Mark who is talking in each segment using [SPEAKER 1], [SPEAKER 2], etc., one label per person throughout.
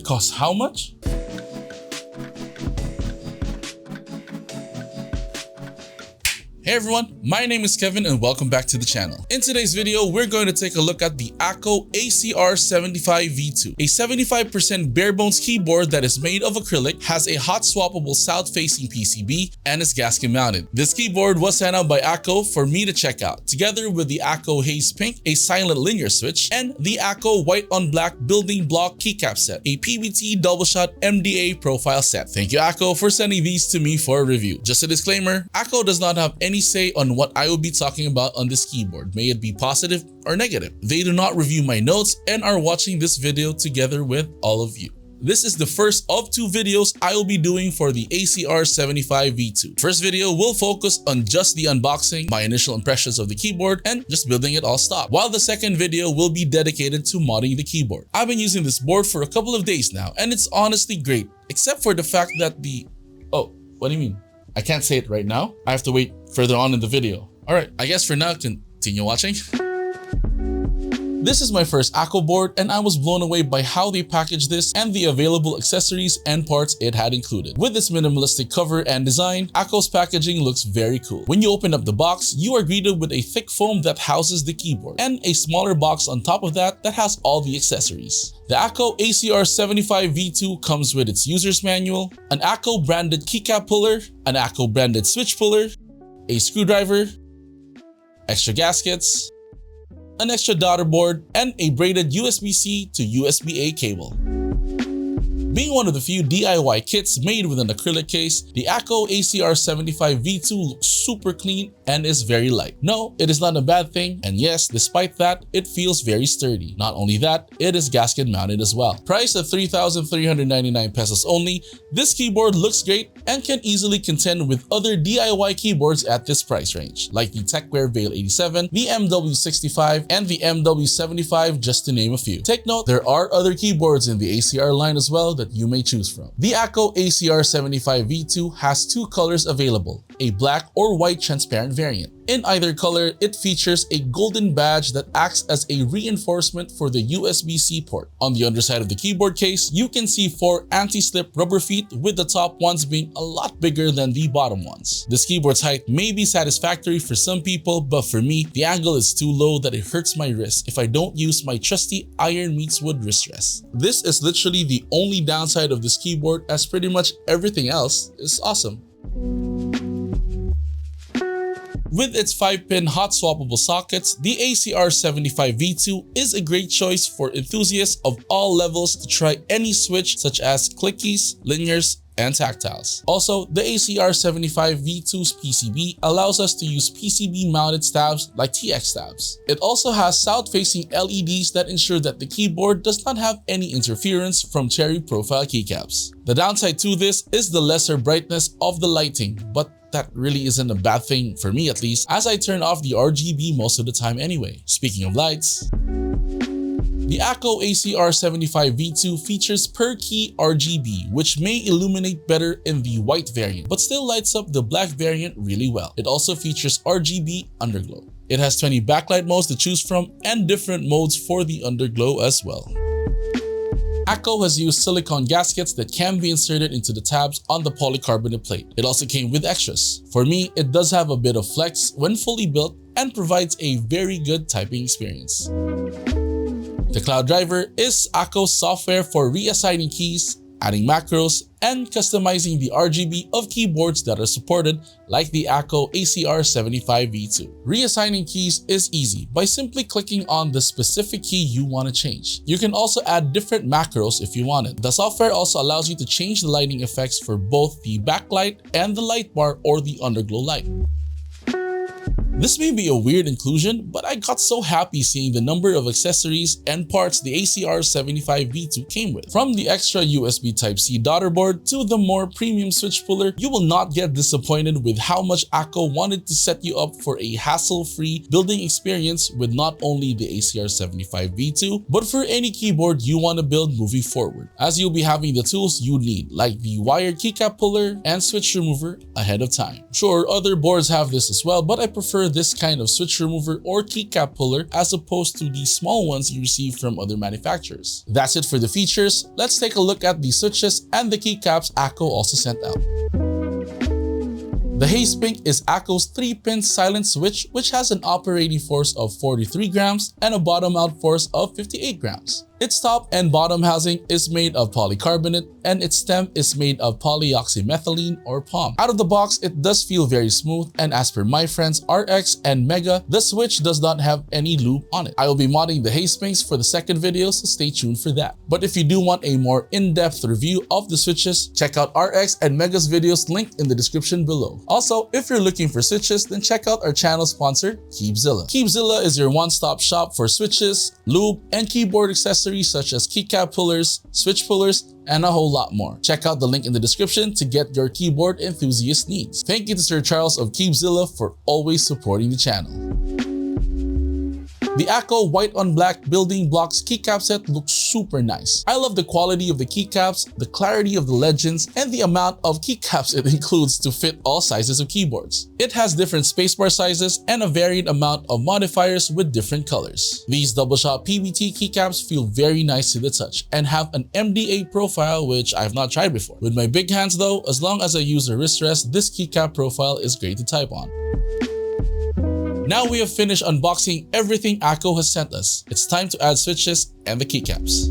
[SPEAKER 1] keyboard costs how much? Hey everyone, my name is Kevin and welcome back to the channel. In today's video, we're going to take a look at the Akko ACR75 V2, a 75% barebones keyboard that is made of acrylic, has a hot swappable south-facing PCB, and is gasket mounted. This keyboard was sent out by Akko for me to check out, together with the Akko Haze Pink, a silent linear switch, and the Akko White on Black building block keycap set, a PBT double shot MDA profile set. Thank you Akko for sending these to me for a review. Just a disclaimer, Akko does not have any say on what I will be talking about on this keyboard, may it be positive or negative. They do not review my notes and are watching this video together with all of you. This is the first of two videos I will be doing for the ACR75 V2. First video will focus on just the unboxing, my initial impressions of the keyboard, and just building it all stock, while the second video will be dedicated to modding the keyboard. I've been using this board for a couple of days now, and it's honestly great, except for the fact that oh, what do you mean? I can't say it right now. I have to wait further on in the video. Alright, I guess for now, continue watching. This is my first Akko board and I was blown away by how they packaged this and the available accessories and parts it had included. With its minimalistic cover and design, Akko's packaging looks very cool. When you open up the box, you are greeted with a thick foam that houses the keyboard and a smaller box on top of that has all the accessories. The Akko ACR75 V2 comes with its user's manual, an Akko branded keycap puller, an Akko branded switch puller, a screwdriver, extra gaskets, an extra daughter board, and a braided USB-C to USB-A cable. Being one of the few DIY kits made with an acrylic case, the Akko ACR75 V2 looks super clean and is very light. No, it is not a bad thing, and yes, despite that, it feels very sturdy. Not only that, it is gasket mounted as well. Priced at 3,399 pesos only, this keyboard looks great and can easily contend with other DIY keyboards at this price range, like the TechWare Veil 87, the MW65, and the MW75, just to name a few. Take note, there are other keyboards in the ACR line as well that you may choose from. The Akko ACR75 V2 has two colors available, a black or white transparent variant. In either color, it features a golden badge that acts as a reinforcement for the USB-C port. On the underside of the keyboard case, you can see 4 anti-slip rubber feet, with the top ones being a lot bigger than the bottom ones. This keyboard's height may be satisfactory for some people, but for me, the angle is too low that it hurts my wrist if I don't use my trusty iron meets wood wrist rest. This is literally the only downside of this keyboard, as pretty much everything else is awesome. With its 5-pin hot swappable sockets, the ACR75 V2 is a great choice for enthusiasts of all levels to try any switch such as clickies, linears, and tactiles. Also, the ACR75 V2's PCB allows us to use PCB mounted stabs like TX stabs. It also has south-facing LEDs that ensure that the keyboard does not have any interference from cherry profile keycaps. The downside to this is the lesser brightness of the lighting, but that really isn't a bad thing for me, at least, as I turn off the RGB most of the time anyway. Speaking of lights, the Akko ACR75 V2 features per key RGB, which may illuminate better in the white variant, but still lights up the black variant really well. It also features RGB underglow. It has 20 backlight modes to choose from and different modes for the underglow as well. Akko has used silicone gaskets that can be inserted into the tabs on the polycarbonate plate. It also came with extras. For me, it does have a bit of flex when fully built and provides a very good typing experience. The Cloud Driver is Akko's software for reassigning keys, adding macros, and customizing the RGB of keyboards that are supported, like the Akko ACR75 V2. Reassigning keys is easy by simply clicking on the specific key you want to change. You can also add different macros if you want it. The software also allows you to change the lighting effects for both the backlight and the light bar or the underglow light. This may be a weird inclusion, but I got so happy seeing the number of accessories and parts the ACR75 V2 came with. From the extra USB Type-C daughter board to the more premium switch puller, you will not get disappointed with how much Akko wanted to set you up for a hassle-free building experience with not only the ACR75 V2, but for any keyboard you want to build moving forward, as you'll be having the tools you need, like the wired keycap puller and switch remover ahead of time. Sure, other boards have this as well, but I prefer prefer this kind of switch remover or keycap puller as opposed to the small ones you receive from other manufacturers. That's it for the features. Let's take a look at the switches and the keycaps Akko also sent out. The Haze Pink is Akko's 3-pin silent switch, which has an operating force of 43 grams and a bottom out force of 58 grams. Its top and bottom housing is made of polycarbonate and its stem is made of polyoxymethylene or POM. Out of the box, it does feel very smooth, and as per my friends RX and Mega, the switch does not have any lube on it. I will be modding the Haze Pinks for the second video, so stay tuned for that. But if you do want a more in-depth review of the switches, check out RX and Mega's videos linked in the description below. Also, if you're looking for switches, then check out our channel sponsor, Keebzilla. Keebzilla is your one-stop shop for switches, lube, and keyboard accessories such as keycap pullers, switch pullers, and a whole lot more. Check out the link in the description to get your keyboard enthusiast needs. Thank you to Sir Charles of Keebzilla for always supporting the channel. The Akko White on Black building blocks keycap set looks super nice. I love the quality of the keycaps, the clarity of the legends, and the amount of keycaps it includes to fit all sizes of keyboards. It has different spacebar sizes and a varied amount of modifiers with different colors. These double shot PBT keycaps feel very nice to the touch and have an MDA profile, which I've not tried before. With my big hands though, as long as I use a wrist rest, this keycap profile is great to type on. Now we have finished unboxing everything Akko has sent us. It's time to add switches and the keycaps.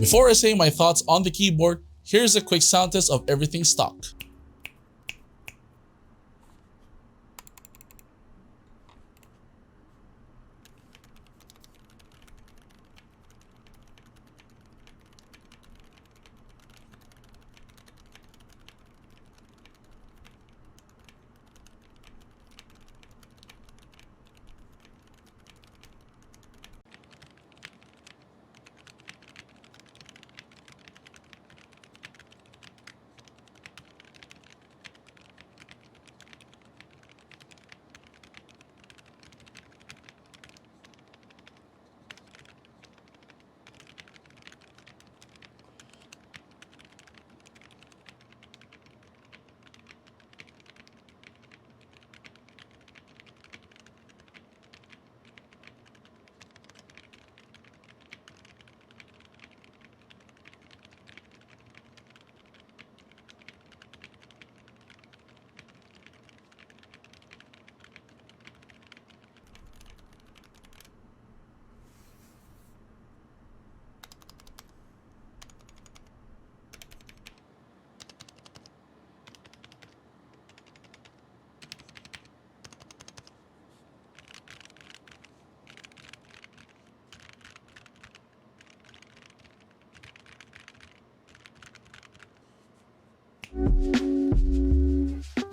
[SPEAKER 1] Before I say my thoughts on the keyboard, here's a quick sound test of everything stock.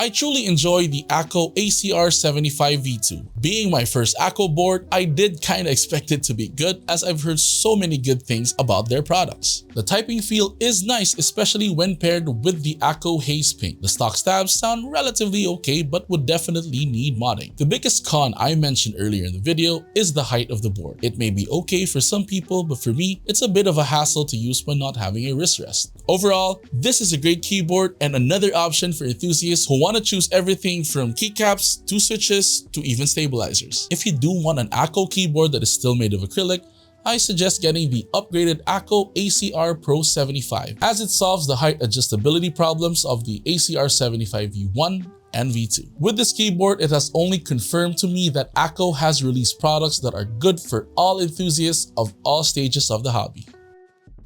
[SPEAKER 1] I truly enjoy the Akko ACR75 V2. Being my first Akko board, I did kinda expect it to be good as I've heard so many good things about their products. The typing feel is nice, especially when paired with the Akko Haze Pink. The stock stabs sound relatively okay but would definitely need modding. The biggest con I mentioned earlier in the video is the height of the board. It may be okay for some people, but for me, it's a bit of a hassle to use when not having a wrist rest. Overall, this is a great keyboard and another option for enthusiasts who want to choose everything from keycaps to switches to even stabilizers. If you do want an Akko keyboard that is still made of acrylic, I suggest getting the upgraded Akko ACR Pro 75 as it solves the height adjustability problems of the ACR75 V1 and V2. With this keyboard, it has only confirmed to me that Akko has released products that are good for all enthusiasts of all stages of the hobby.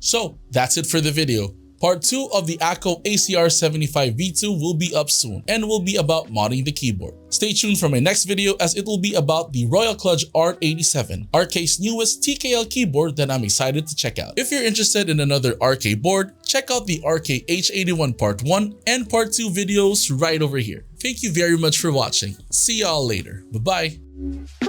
[SPEAKER 1] So that's it for the video. Part 2 of the Akko ACR75 V2 will be up soon and will be about modding the keyboard. Stay tuned for my next video as it will be about the Royal Kludge R87, RK's newest TKL keyboard that I'm excited to check out. If you're interested in another RK board, check out the RK H81 Part 1 and Part 2 videos right over here. Thank you very much for watching. See y'all later. Bye-bye.